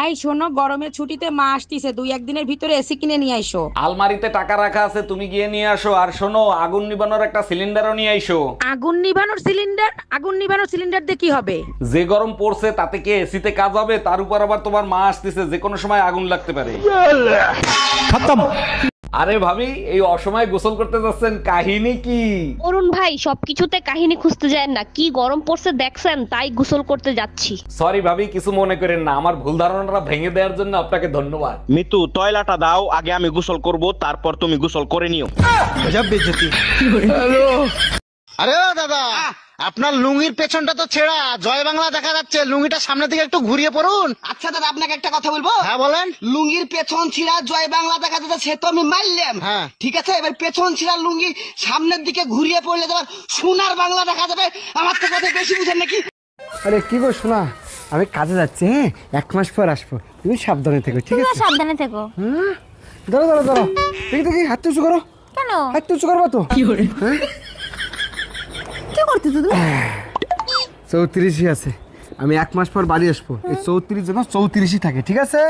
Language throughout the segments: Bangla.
এই শোনো, গরমের ছুটিতে মা আসতিছে, 2-1 দিনের ভিতরে এসি কিনে নিয়ে আইসো। আলমারিতে টাকা রাখা আছে, তুমি গিয়ে নিয়ে আসো। আর শোনো, আগুন নিবানোর একটা সিলিন্ডারও নিয়ে আইসো। আগুন নিভানোর সিলিন্ডার? আগুন নিভানোর সিলিন্ডার দিয়ে কি হবে? যে গরম পড়ছে তাতে কি এসিতে কাজ হবে? তার উপর আবার তোমার মা আসতেছে, যে কোনো সময় আগুন লাগতে পারে। আরে ভাবি, এই অসময়ে গোসল করতে যাচ্ছেন, কাহিনী কি? অরুণ ভাই সবকিছুতে কাহিনী খুঁজতে যায় না, কি গরম পড়ছে দেখছেন, তাই গোসল করতে যাচ্ছি। সরি ভাবি, কিছু মনে করেন না, আমার ভুল ধারণাটা ভেঙে দেওয়ার জন্য আপনাকে ধন্যবাদ। মিতু টয়লাটা দাও, আগে আমি গোসল করব, তারপর তুমি গোসল করে নিও। আরে ও দাদা, আপনার লুঙ্গির পেছনটা তো ছেঁড়া, জয় বাংলা দেখা যাচ্ছে, লুঙ্গিটা সামনের দিকে একটু ঘুরিয়ে পড়ুন। আচ্ছা দাদা, আপনাকে একটা কথা বলবো। হ্যাঁ বলেন। লুঙ্গির পেছন ছিঁড়া জয় বাংলা দেখা যাচ্ছে, সে তো আমি মারলাম। হ্যাঁ। ঠিক আছে, এবার পেছন ছিঁড়া লুঙ্গি সামনের দিকে ঘুরিয়ে পড়লে তোমার সোনার বাংলা দেখা যাবে। আমার তো কথা বেশি বুঝেন নাকি? আরে কি গো শোনা, আমি কাজে যাচ্ছি, হ্যাঁ 1 মাস পর আসবো, তুমি সাবধানে থেকো, ঠিক আছে? সাবধানে থেকো। ধরো ধরো ধরো, দেখি দেখি, হাত উঁচু করো। কেন? হাত উঁচু করবো তো। হ্যাঁ? কি করতেছো তুমি? 34ই আছে, আমি 1 মাস পর বাড়ি আসবো, এই 34 যেন 34ই থাকে, ঠিক আছে?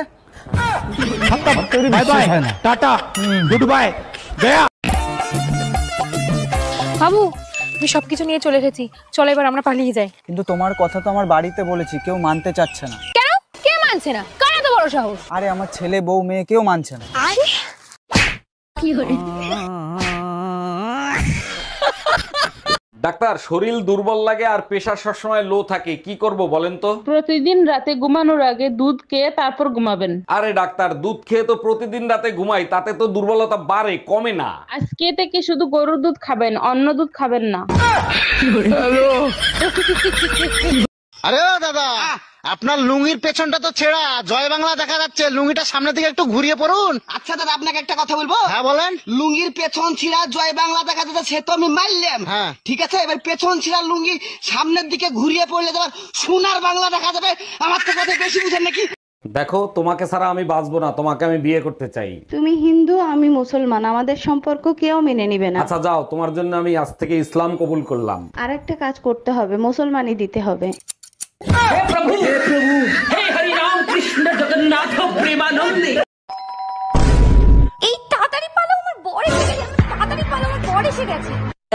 Bye bye, tata, good bye, Gaya. বাবু, আমি সবকিছু নিয়ে চলে এসেছি, চলো এবার আমরা পালিয়ে যাই। কিন্তু তোমার কথা তো আমার বাড়িতে বলেছি, কেউ মানতে চাচ্ছে না। কেন? কে মানছে না? কার এত বড় সাহস? আরে আমার ছেলে বউ মেয়ে কেউ মানছে না। কি করে? ডাক্তার, শরীর দুর্বল লাগে আর প্রেশার সবসময় লো থাকে, কি করব বলেন তো? প্রতিদিন রাতে ঘুমানোর আগে দুধ খেয়ে তারপর ঘুমাবেন। আরে ডাক্তার, দুধ খেয়ে তো প্রতিদিন রাতে ঘুমাই, তাতে তো দুর্বলতা বাড়ে, কমে না। আজকে থেকে শুধু গরুর দুধ খাবেন, অন্য দুধ খাবেন না। আরে ও দাদা, আপনার লুঙ্গির পেছনটা তো ছেঁড়া, জয় বাংলা দেখা যাচ্ছে, লুঙ্গিটা সামনের দিকে একটু ঘুরিয়ে পড়ুন। আচ্ছা দাদা, আপনাকে একটা কথা বলবো। হ্যাঁ বলেন। লুঙ্গির পেছন ছিঁড়া জয় বাংলা দেখা যাচ্ছে, সে তো আমি মারলাম। হ্যাঁ। ঠিক আছে, এবার পেছন ছিঁড়া লুঙ্গি সামনের দিকে ঘুরিয়ে পড়লে তোমার সোনার বাংলা দেখা যাবে। আমার তো কথা বেশি বুঝেন নাকি? দেখো, তোমাকে ছাড়া আমি বাঁচবো না, তোমাকে আমি বিয়ে করতে চাই। তুমি হিন্দু, আমি মুসলমান, আমাদের সম্পর্ক কেউ মেনে নিবে না। আচ্ছা যাও, তোমার জন্য আমি আজ থেকে ইসলাম কবুল করলাম। আর একটা কাজ করতে হবে, মুসলমানই দিতে হবে। এই তাড়াতাড়ি পালাও, আমার বর এসে গেছে। তাড়াতাড়ি পালাও, আমার বর এসে গেছে।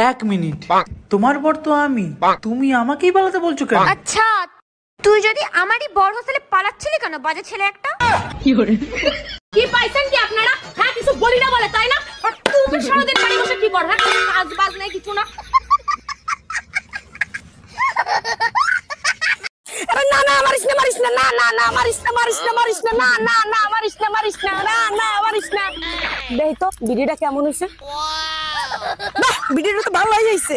1 মিনিট, তোমার বর তো আমি, তুমি আমাকেই পালাতে বলছো কেন? আচ্ছা, তুই যদি আমারই বর হোস্টেলে পালাচ্ছিলি কেন, বাজে ছেলে একটা? কি পাইছেন কি আপনারা? হ্যাঁ, কিছু বলি না বলে, তাই না? আর তুমি সারাদিন বাড়ি বসে কি কর? হ্যাঁ, কাজ বাজ নাই কিছু না। না না, মারিস না, মারিস না, না না না, মারিস না, মারিস না, মারিস না, না না না, মারিস না, মারিস না, না না, মারিস না। দেখ তো ভিডিওটা কেমন হয়েছে। বাহ, ভিডিওটা তো ভালো হয়ে যাইছে।